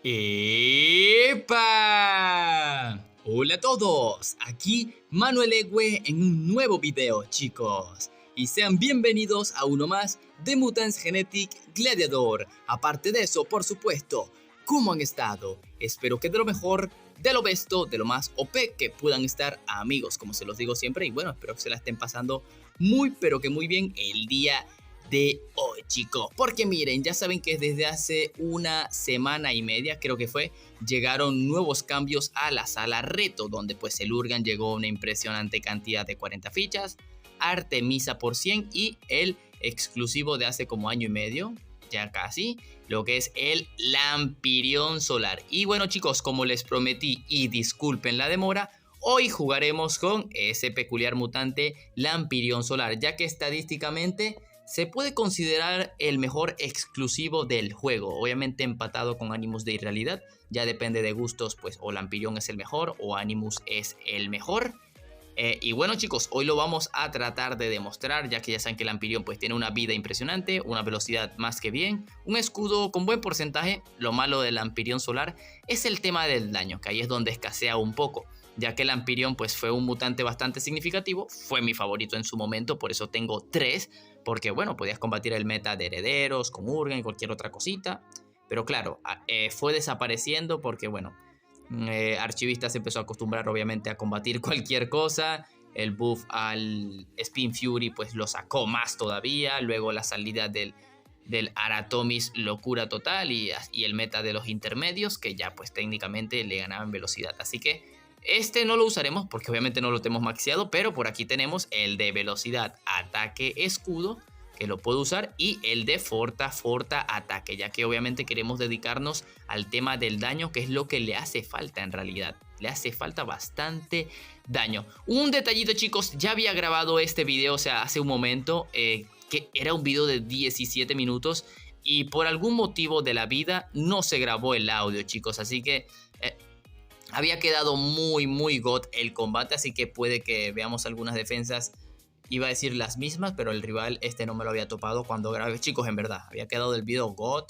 ¡Epa! Hola a todos, aquí Manuel Egue en un nuevo video, chicos. Y sean bienvenidos a uno más de Mutants Genetic Gladiator. Aparte de eso, por supuesto, ¿cómo han estado? Espero que de lo mejor, de lo besto, de lo más OP que puedan estar, amigos, como se los digo siempre. Y bueno, espero que se la estén pasando muy pero que muy bien el día de hoy, chicos, porque miren, ya saben que desde hace una semana y media, creo que fue, llegaron nuevos cambios a la sala reto, donde pues el Urgan llegó a una impresionante cantidad de 40 fichas, Artemisa por 100 y el exclusivo de hace como año y medio, ya casi, lo que es el Lampirión Solar. Y bueno, chicos, como les prometí, y disculpen la demora, hoy jugaremos con ese peculiar mutante Lampirión Solar, ya que estadísticamente se puede considerar el mejor exclusivo del juego, obviamente empatado con Animus de Irrealidad, ya depende de gustos, pues o Lampirión es el mejor o Animus es el mejor. Y bueno, chicos, hoy lo vamos a tratar de demostrar, ya que ya saben que Lampirión pues tiene una vida impresionante, una velocidad más que bien, un escudo con buen porcentaje. Lo malo del Lampirión Solar es el tema del daño, que ahí es donde escasea un poco, ya que el Lampirión pues fue un mutante bastante significativo, fue mi favorito en su momento, por eso tengo 3, porque bueno, podías combatir el meta de herederos, con Urgan y cualquier otra cosita, pero claro, fue desapareciendo porque bueno, Archivista se empezó a acostumbrar obviamente a combatir cualquier cosa. El buff al Spin Fury pues lo sacó más todavía. Luego la salida del Aratomis, locura total. Y el meta de los intermedios, que ya pues técnicamente le ganaban velocidad. Así que este no lo usaremos porque obviamente no lo tenemos maxeado, pero por aquí tenemos el de velocidad, ataque, escudo, que lo puedo usar, y el de Forta ataque, ya que obviamente queremos dedicarnos al tema del daño, que es lo que le hace falta en realidad. Le hace falta bastante daño. Un detallito, chicos, ya había grabado este video, o sea, hace un momento, que era un video de 17 minutos y por algún motivo de la vida no se grabó el audio, chicos, así que había quedado muy god el combate, así que puede que veamos algunas defensas. Iba a decir las mismas, pero el rival no me lo había topado cuando grabé. Chicos, en verdad, había quedado el video God.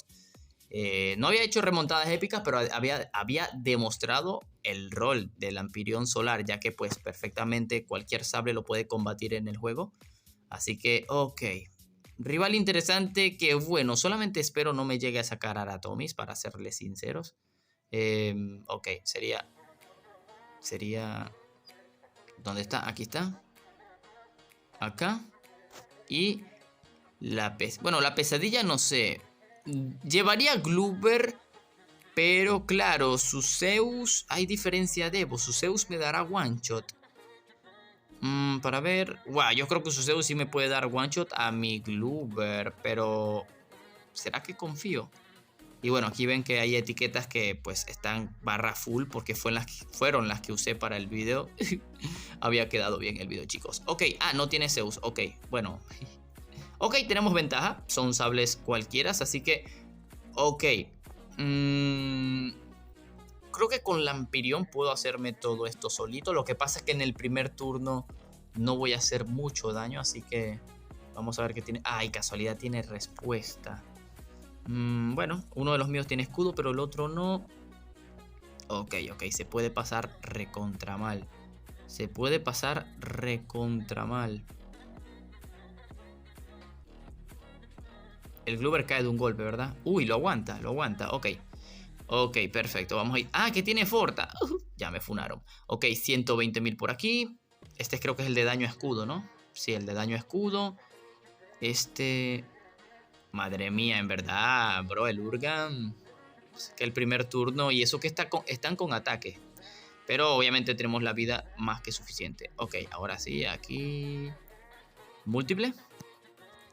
No había hecho remontadas épicas, pero había demostrado el rol del Lampirión Solar, ya que pues perfectamente cualquier sable lo puede combatir en el juego. Así que, ok. Rival interesante que, bueno, solamente espero no me llegue a sacar Aratomis, para serles sinceros. Ok, sería... ¿Dónde está? Aquí está. Acá. Y la pesadilla no sé. Llevaría Gloober, pero claro, su Zeus, hay diferencia de Evo. Su Zeus me dará one shot. Para ver. Wow, yo creo que su Zeus sí me puede dar one shot a mi Gloober, pero ¿será que confío? Y bueno, aquí ven que hay etiquetas que pues están barra full porque fueron las que usé para el video. Había quedado bien el video, chicos. Ok, no tiene Zeus. Ok, bueno. Ok, tenemos ventaja. Son sables cualquiera, así que... Ok. Creo que con Lampirión puedo hacerme todo esto solito. Lo que pasa es que en el primer turno no voy a hacer mucho daño, así que... Vamos a ver qué tiene... Ay, casualidad, tiene respuesta. Bueno, uno de los míos tiene escudo, pero el otro no. Ok, se puede pasar recontra mal. Se puede pasar recontra mal. El Gloober cae de un golpe, ¿verdad? Uy, lo aguanta, ok. Ok, perfecto, vamos a ir. Que tiene Forta. Ya me funaron. Ok, 120.000 por aquí. Creo que es el de daño a escudo, ¿no? Sí, el de daño a escudo. Madre mía, en verdad, bro, el Urgan, que el primer turno, y eso que están con ataque. Pero obviamente tenemos la vida más que suficiente. Ok, ahora sí, aquí... Múltiple.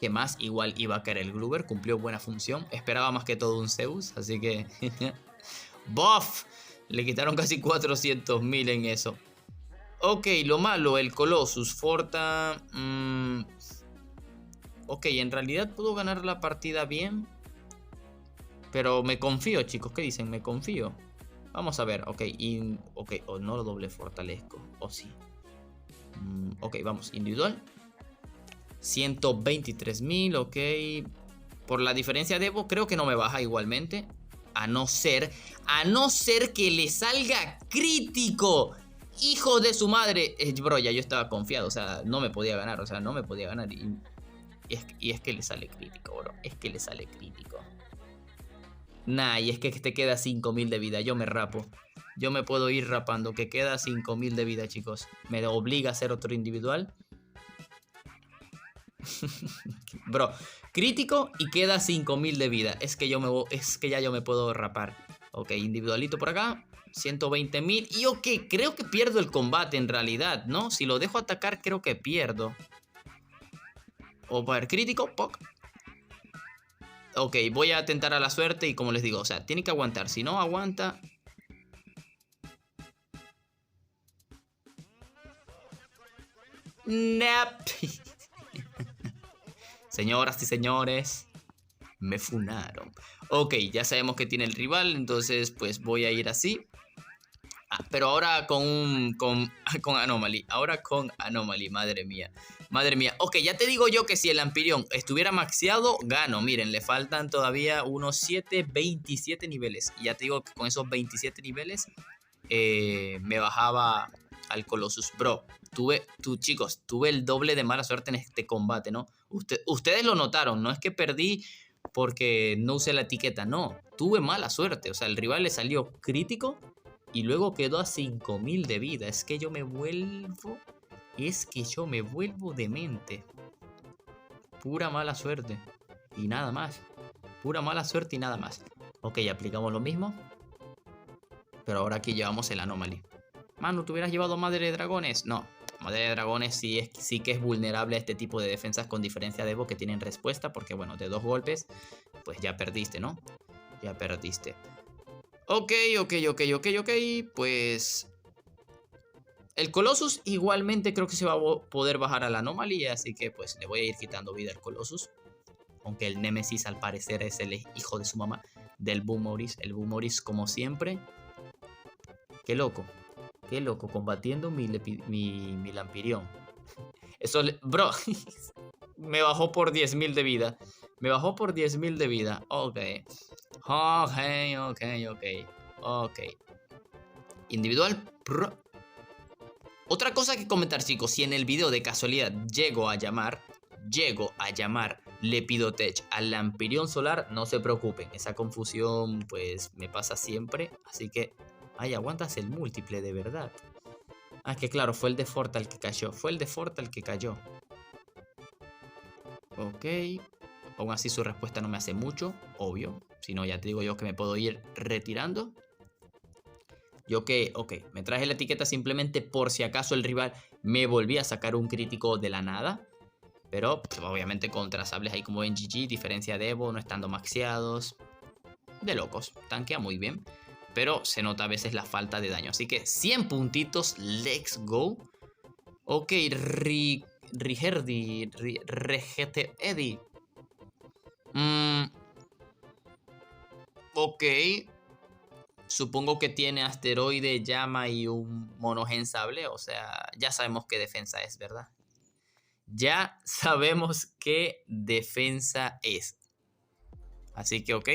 ¿Qué más? Igual iba a caer el Gloober, cumplió buena función. Esperaba más que todo un Zeus, así que... ¡Buff! Le quitaron casi 400.000 en eso. Ok, lo malo, el Colossus, Forta... Ok, en realidad puedo ganar la partida bien. Pero me confío, chicos. ¿Qué dicen? Me confío. Vamos a ver. Ok, o no lo doble fortalezco. O sí. Ok, vamos. Individual. 123.000, ok. Por la diferencia de Evo, creo que no me baja igualmente. A no ser que le salga crítico. Hijo de su madre. Bro, ya yo estaba confiado. O sea, no me podía ganar. O sea, no me podía ganar. Y es que le sale crítico, bro. Es que le sale crítico. Nah, y es que te queda 5000 de vida. Yo me rapo. Yo me puedo ir rapando. Que queda 5000 de vida, chicos. Me obliga a hacer otro individual. Bro, crítico y queda 5000 de vida. Es que ya yo me puedo rapar. Ok, individualito por acá. 120.000. Y ok, creo que pierdo el combate en realidad, ¿no? Si lo dejo atacar, creo que pierdo. O para el crítico, ¡poc! Ok, voy a tentar a la suerte y como les digo, o sea, tiene que aguantar. Si no aguanta... Nap. Señoras y señores, me funaron. Ok, ya sabemos que tiene el rival, entonces pues voy a ir así. Pero ahora con Anomaly. Ahora con Anomaly, madre mía. Madre mía. Ok, ya te digo yo que si el Ampirion estuviera maxeado, gano. Miren, le faltan todavía unos 27 niveles. Y ya te digo que con esos 27 niveles me bajaba al Colossus. Bro, chicos, tuve el doble de mala suerte en este combate, ¿no? Ustedes lo notaron, no es que perdí porque no usé la etiqueta, no. Tuve mala suerte, o sea, el rival le salió crítico y luego quedó a 5000 de vida. Es que yo me vuelvo demente. Pura mala suerte y nada más. Pura mala suerte y nada más. Ok, aplicamos lo mismo. Pero ahora aquí llevamos el Anomaly. Manu, ¿tú hubieras llevado Madre de Dragones? No, Madre de Dragones sí que es vulnerable a este tipo de defensas, con diferencia de Evo, que tienen respuesta. Porque bueno, de 2 golpes, pues ya perdiste, ¿no? Ya perdiste. Ok, pues... El Colossus igualmente creo que se va a poder bajar a la Anomaly, así que pues le voy a ir quitando vida al Colossus. Aunque el Némesis al parecer es el hijo de su mamá, del Boomoris. El Boomoris como siempre. Qué loco, combatiendo mi Lampirion. Eso, bro, me bajó por 10.000 de vida. Me bajó por 10.000 de vida. Ok. Individual. Otra cosa que comentar, chicos. Si en el video de casualidad llego a llamar Lepidotech al Lampirion Solar, no se preocupen. Esa confusión pues me pasa siempre. Así que... Ay, aguantas el múltiple, de verdad. Ah, es que claro, fue el de Forta el que cayó. Ok. Aún así su respuesta no me hace mucho, obvio. Si no, ya te digo yo que me puedo ir retirando. Y ok, me traje la etiqueta simplemente por si acaso el rival me volvía a sacar un crítico de la nada. Pero pues, obviamente contra sables ahí como en GG, diferencia de Evo, no estando maxeados. De locos, tanquea muy bien. Pero se nota a veces la falta de daño. Así que 100 puntitos, let's go. Ok, Regete Eddie. Ok. Supongo que tiene asteroide, llama y un monogen sable. O sea, ya sabemos qué defensa es, ¿verdad? Ya sabemos qué defensa es. Así que ok.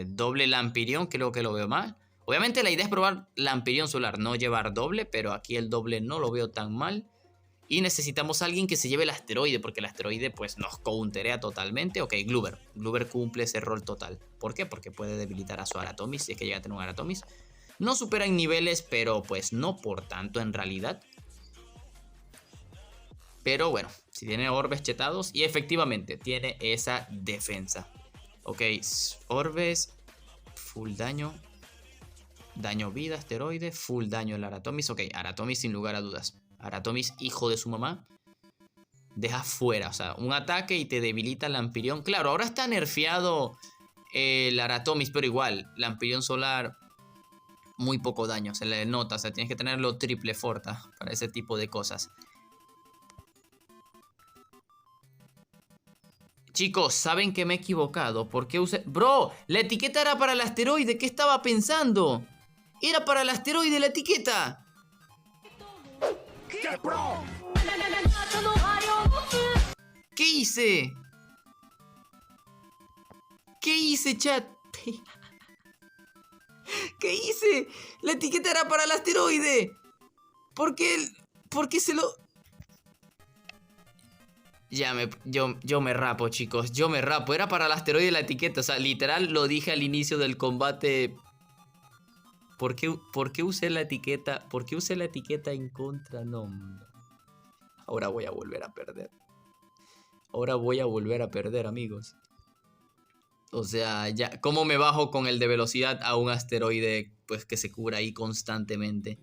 Doble Lampirion, creo que lo veo mal. Obviamente la idea es probar Lampirion Solar, no llevar doble, pero aquí el doble no lo veo tan mal. Y necesitamos a alguien que se lleve el asteroide, porque el asteroide pues nos counterea totalmente. Ok, Gloober. Gloober cumple ese rol total. ¿Por qué? Porque puede debilitar a su Aratomis, si es que llega a tener un Aratomis. No supera en niveles, pero pues no por tanto en realidad. Pero bueno, si tiene orbes chetados, y efectivamente tiene esa defensa. Ok, orbes, full daño. Daño vida, asteroide, full daño el Aratomis. Ok, Aratomis sin lugar a dudas. Aratomis, hijo de su mamá. Deja fuera, o sea, un ataque y te debilita el Lampirion. Claro, ahora está nerfeado el Aratomis, pero igual, Lampirion Solar, muy poco daño, se le nota. O sea, tienes que tenerlo triple forta para ese tipo de cosas. Chicos, ¿saben que me he equivocado? ¿Por qué usé...? ¡Bro! La etiqueta era para el asteroide, ¿qué estaba pensando? ¡Era para el asteroide la etiqueta! ¿Qué, bro? ¿Qué hice? ¿Qué hice, chat? ¿Qué hice? La etiqueta era para el asteroide. ¿Por qué se lo...? Yo me rapo, chicos. Yo me rapo. Era para el asteroide la etiqueta. O sea, literal lo dije al inicio del combate. ¿Por qué usé la etiqueta? ¿Por qué usé la etiqueta en contra? No. Ahora voy a volver a perder. Ahora voy a volver a perder, amigos. O sea, ya, ¿cómo me bajo con el de velocidad a un asteroide pues que se cubra ahí constantemente?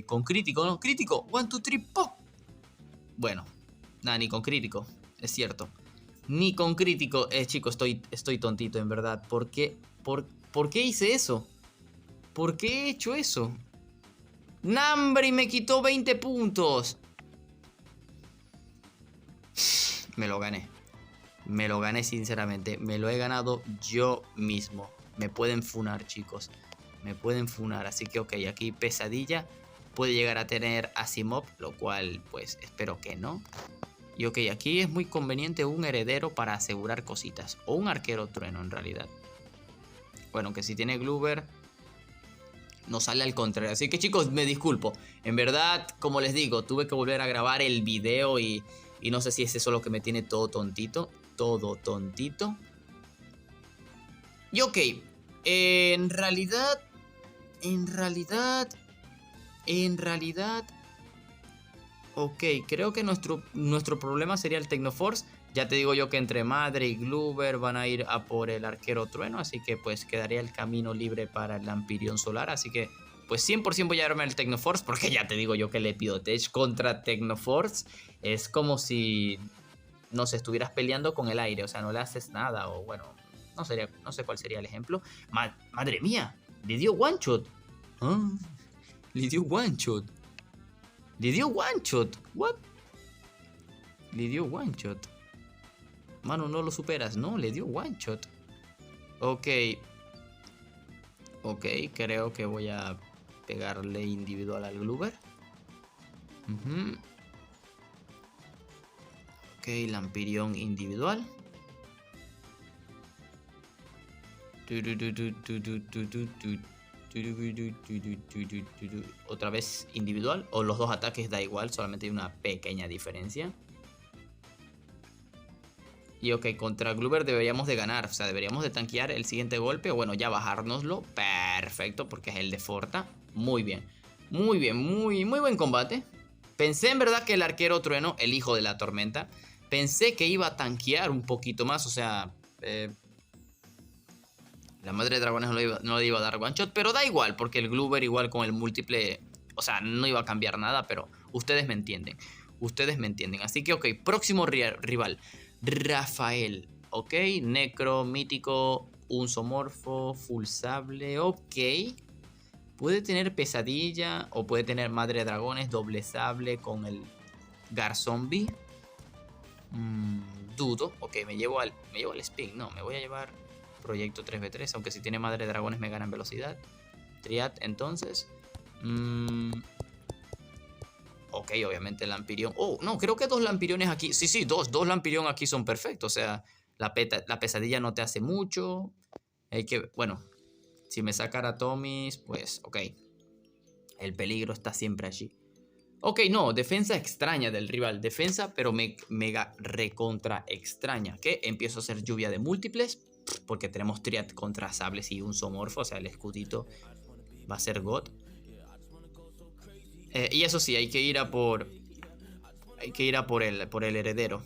Con crítico, ¿no? Crítico, 1, 2, 3, ¡pop! Bueno, nada, ni con crítico, es cierto. Ni con crítico, chicos, estoy tontito en verdad. ¿Por qué hice eso? ¿Por qué he hecho eso? ¡Nambre! Me quitó 20 puntos. Me lo gané. Me lo gané sinceramente. Me lo he ganado yo mismo. Me pueden funar, chicos. Me pueden funar. Así que ok, aquí pesadilla. Puede llegar a tener Asimov. Lo cual pues espero que no. Y ok, aquí es muy conveniente un heredero para asegurar cositas. O un arquero trueno en realidad. Bueno, que si tiene Gloober no sale al contrario. Así que chicos, me disculpo. En verdad, como les digo, tuve que volver a grabar el video y no sé si es eso lo que me tiene todo tontito. Todo tontito. Y ok, en realidad, ok, creo que nuestro problema sería el Tecnoforce. Ya te digo yo que entre Madre y Gloober van a ir a por el arquero trueno. Así que pues quedaría el camino libre para el Lampirión solar. Así que pues 100% voy a llevarme el Tecnoforce. Porque ya te digo yo que el Epidotech contra Tecnoforce es como si, no sé, estuvieras peleando con el aire. O sea, no le haces nada. O bueno, no sé cuál sería el ejemplo. Madre mía, le dio one shot. ¿Ah? Le dio one shot. Le dio one shot. What? Le dio one shot. Mano, no lo superas. No, le dio one shot. Ok. Ok, creo que voy a pegarle individual al Gloober. Ok, Lampirión individual. Otra vez individual. O los dos ataques da igual, solamente hay una pequeña diferencia. Y ok, contra Gloober deberíamos de ganar. O sea, deberíamos de tanquear el siguiente golpe. O bueno, ya bajárnoslo. Perfecto, porque es el de Forta. Muy bien. Muy bien, muy buen combate. Pensé en verdad que el arquero trueno, el hijo de la tormenta, pensé que iba a tanquear un poquito más. O sea, la madre de dragones no le iba a dar one shot. Pero da igual, porque el Gloober igual con el múltiple, o sea, no iba a cambiar nada. Pero ustedes me entienden. Ustedes me entienden. Así que ok, próximo rival. Rafael, ok, necro, mítico, un zoomorfo, full sable, ok. Puede tener pesadilla o puede tener madre de dragones, doble sable con el Garzombie. Dudo, ok, me llevo al spin, no, me voy a llevar proyecto 3v3, aunque si tiene madre de dragones me gana en velocidad. Triad, entonces. Ok, obviamente el Lampirión. Oh, no, creo que 2 Lampiriones aquí. Sí, dos Lampirión aquí son perfectos. O sea, la pesadilla no te hace mucho. Hay que, bueno, si me sacara Tomis, pues, ok. El peligro está siempre allí. Ok, no, defensa extraña del rival. Defensa, pero mega recontra extraña. Que empiezo a hacer lluvia de múltiples. Porque tenemos Triad contra sables y un zoomorfo. O sea, el escudito va a ser God. Y eso sí, hay que ir a por el heredero.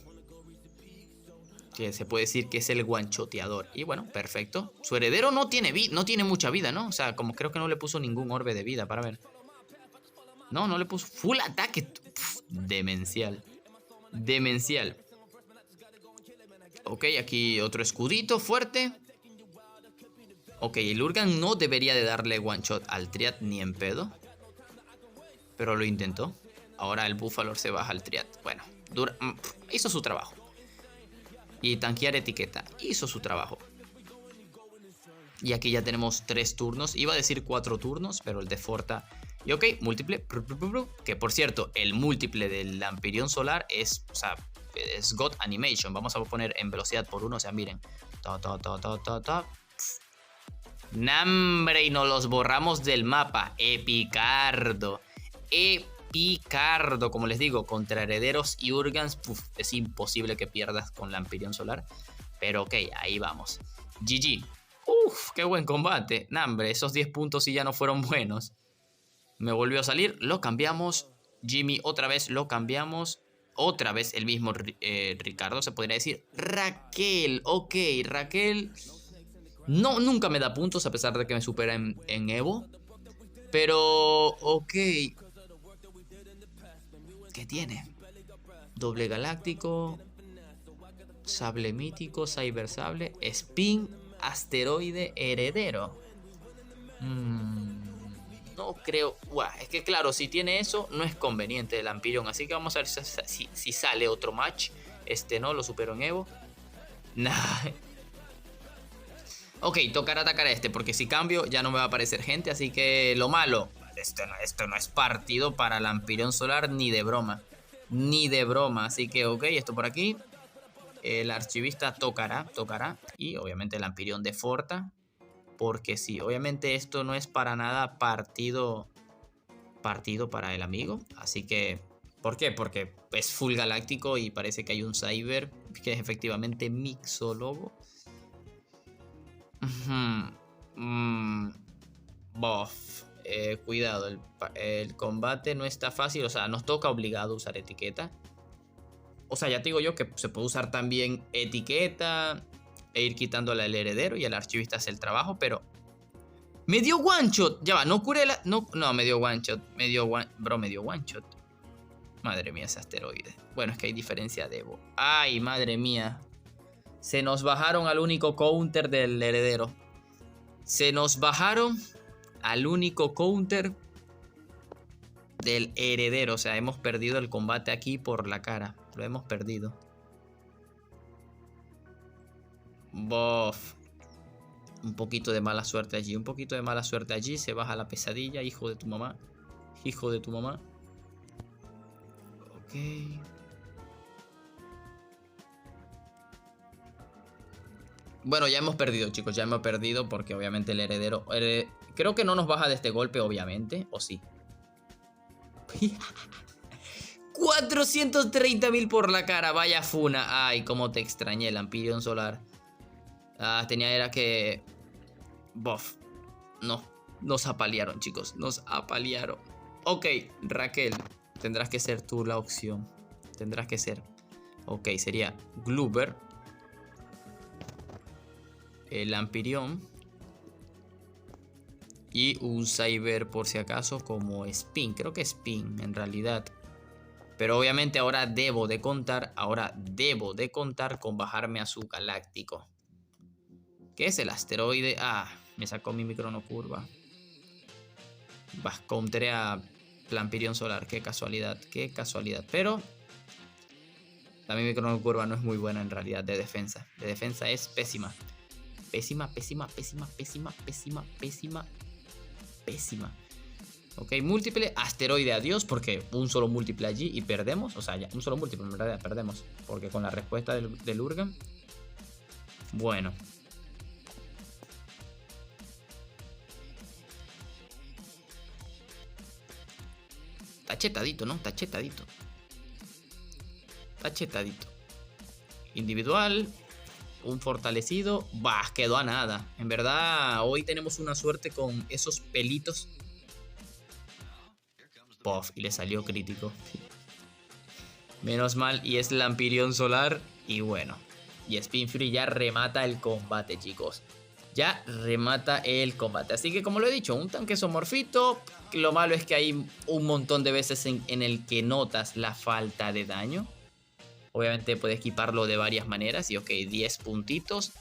Que se puede decir que es el guanchoteador. Y bueno, perfecto. Su heredero no tiene mucha vida, ¿no? O sea, como creo que no le puso ningún orbe de vida, para ver. No le puso full ataque. Pff, demencial. Demencial. Ok, aquí otro escudito fuerte. Ok, el Urgan no debería de darle one shot al Triad ni en pedo. Pero lo intentó. Ahora el Búfalo se baja al Triad. Bueno, hizo su trabajo. Y tanquear etiqueta. Hizo su trabajo. Y aquí ya tenemos 3 turnos. Iba a decir 4 turnos, pero el de Forta. Y ok, múltiple. Que por cierto, el múltiple del Lampirión Solar es, o sea, es God Animation. Vamos a poner en velocidad por 1, o sea, miren. Nambre, y nos los borramos del mapa. Epicardo. Epicardo, como les digo, contra herederos y Urgans, es imposible que pierdas con Lampirión Solar. Pero ok, ahí vamos. GG. Qué buen combate. Nambre, esos 10 puntos y ya no fueron buenos. Me volvió a salir, lo cambiamos. Jimmy otra vez lo cambiamos. Otra vez el mismo Ricardo, se podría decir. Raquel, ok, Raquel. No, nunca me da puntos a pesar de que me supera en Evo. Pero, ok. ¿Qué tiene? Doble galáctico. Sable mítico, cyber sable. Spin, asteroide, heredero. No creo. Es que claro, si tiene eso, no es conveniente el Lampirión. Así que vamos a ver si sale otro match. No, lo supero en Evo. Nah. Ok, tocará atacar a porque si cambio ya no me va a aparecer gente. Así que lo malo, esto no es partido para Lampirión Solar ni de broma. Ni de broma. Así que ok, esto por aquí. El archivista tocará. Y obviamente el Lampirión de Forta. Porque sí, obviamente esto no es para nada partido para el amigo. Así que, ¿por qué? Porque es full galáctico y parece que hay un cyber que es efectivamente Mixolobo. Cuidado, el combate no está fácil. O sea, nos toca obligado usar etiqueta. O sea, ya te digo yo que se puede usar también etiqueta e ir quitándole al heredero y el archivista hace el trabajo, pero me dio one shot. Ya va, no curé la... No, me dio one shot. Me dio one shot. Madre mía, ese asteroide. Bueno, es que hay diferencia de Evo. Ay, madre mía. Se nos bajaron al único counter del heredero. Se nos bajaron al único counter del heredero. O sea, hemos perdido el combate aquí por la cara. Lo hemos perdido. Bof. Un poquito de mala suerte allí. Se baja la pesadilla. Hijo de tu mamá. Ok. Bueno, ya hemos perdido, chicos. Ya hemos perdido porque obviamente el heredero... creo que no nos baja de este golpe, obviamente. ¿O sí? 430.000 por la cara. Vaya funa. Ay, cómo te extrañé, Lampirión Solar. Era que... Bof. No. Nos apalearon, chicos. Nos apalearon. Ok, Raquel. Tendrás que ser tú la opción. Tendrás que ser. Ok, sería Gloober. El Lampirión. Y un Cyber por si acaso como Spin. Creo que Spin en realidad. Pero obviamente ahora debo de contar con bajarme a su galáctico. ¿Qué es el asteroide? Me sacó mi micronocurva. Counteré a Lampirión Solar. Qué casualidad. Pero la mi micronocurva no es muy buena en realidad de defensa. De defensa es pésima. Pésima. Ok, múltiple, asteroide, adiós, porque un solo múltiple allí y perdemos. O sea, ya un solo múltiple, en realidad perdemos. Porque con la respuesta del Urgan. Bueno. Está chetadito, ¿no? Está chetadito. Individual. Un fortalecido. Quedó a nada. En verdad, hoy tenemos una suerte con esos pelitos. Puff, y le salió crítico. Menos mal, y es Lampirión Solar. Y bueno, y Spin Fury ya remata el combate, chicos. Ya remata el combate. Así que como lo he dicho, un tanque somorfito. Lo malo es que hay un montón de veces en el que notas la falta de daño. Obviamente puedes equiparlo de varias maneras. Y ok, 10 puntitos.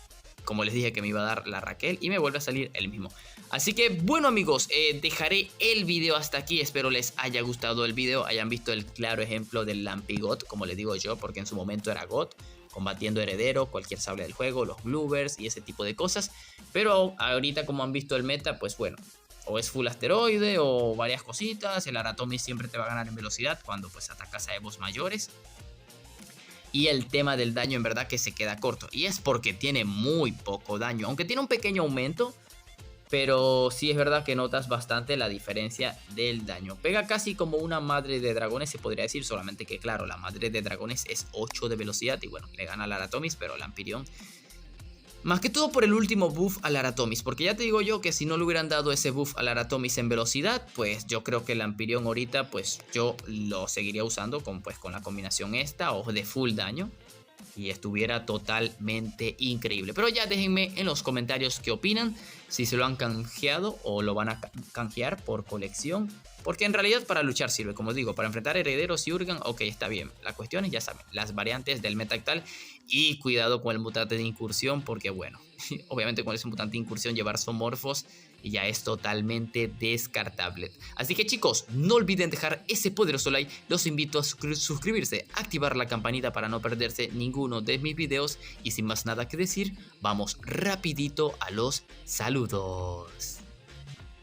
Como les dije que me iba a dar la Raquel. Y me vuelve a salir el mismo. Así que bueno, amigos, dejaré el video hasta aquí. Espero les haya gustado el video. Hayan visto el claro ejemplo del Lampigot, como le digo yo, porque en su momento era God, combatiendo heredero, cualquier sable del juego, los Bloovers y ese tipo de cosas. Pero ahorita, como han visto el meta, pues bueno, o es full asteroide o varias cositas. El Aratomis siempre te va a ganar en velocidad cuando pues atacas a Evos mayores. Y el tema del daño en verdad que se queda corto. Y es porque tiene muy poco daño. Aunque tiene un pequeño aumento. Pero sí es verdad que notas bastante la diferencia del daño. Pega casi como una madre de dragones, se podría decir. Solamente que claro, la madre de dragones es 8 de velocidad. Y bueno, le gana al Aratomis, pero el Ampirion... Más que todo por el último buff al Aratomis, porque ya te digo yo que si no le hubieran dado ese buff al Aratomis en velocidad, pues yo creo que el Ampirion ahorita pues yo lo seguiría usando con la combinación esta o de full daño. Y estuviera totalmente increíble. Pero ya déjenme en los comentarios qué opinan. Si se lo han canjeado o lo van a canjear por colección. Porque en realidad para luchar sirve, como os digo. Para enfrentar herederos y Urgan, ok, está bien. La cuestión es, ya saben, las variantes del Metactal. Y cuidado con el mutante de incursión. Porque bueno, obviamente con ese mutante de incursión llevar Zoomorphos ya es totalmente descartable. Así que chicos, no olviden dejar ese poderoso like. Los invito a suscribirse, activar la campanita para no perderse ninguno de mis videos. Y sin más nada que decir, vamos rapidito a los saludos.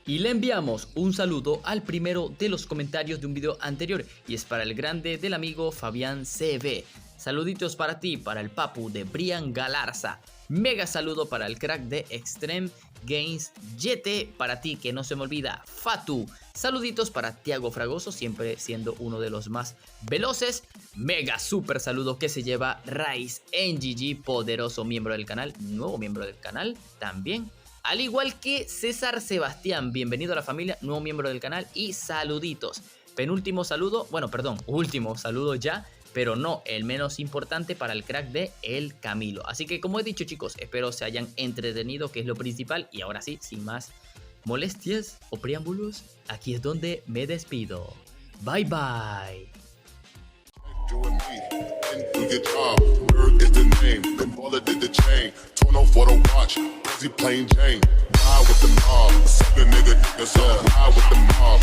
Y le enviamos un saludo al primero de los comentarios de un video anterior. Y es para el grande del amigo Fabián CB. Saluditos para ti, para el papu de Brian Galarza. Mega saludo para el crack de Extreme Games Yete. Para ti, que no se me olvida, Fatu. Saluditos para Tiago Fragoso, siempre siendo uno de los más veloces. Mega super saludo que se lleva Rice NGG, poderoso miembro del canal, nuevo miembro del canal también. Al igual que César Sebastián, bienvenido a la familia, nuevo miembro del canal y saluditos. Penúltimo saludo, bueno, perdón, último saludo ya, pero no el menos importante para el crack de El Camilo. Así que como he dicho chicos, espero se hayan entretenido, que es lo principal. Y ahora sí, sin más molestias o preámbulos, aquí es donde me despido. Bye bye. Plain Jane, ride with the mob, suck a nigga, ride with the mob.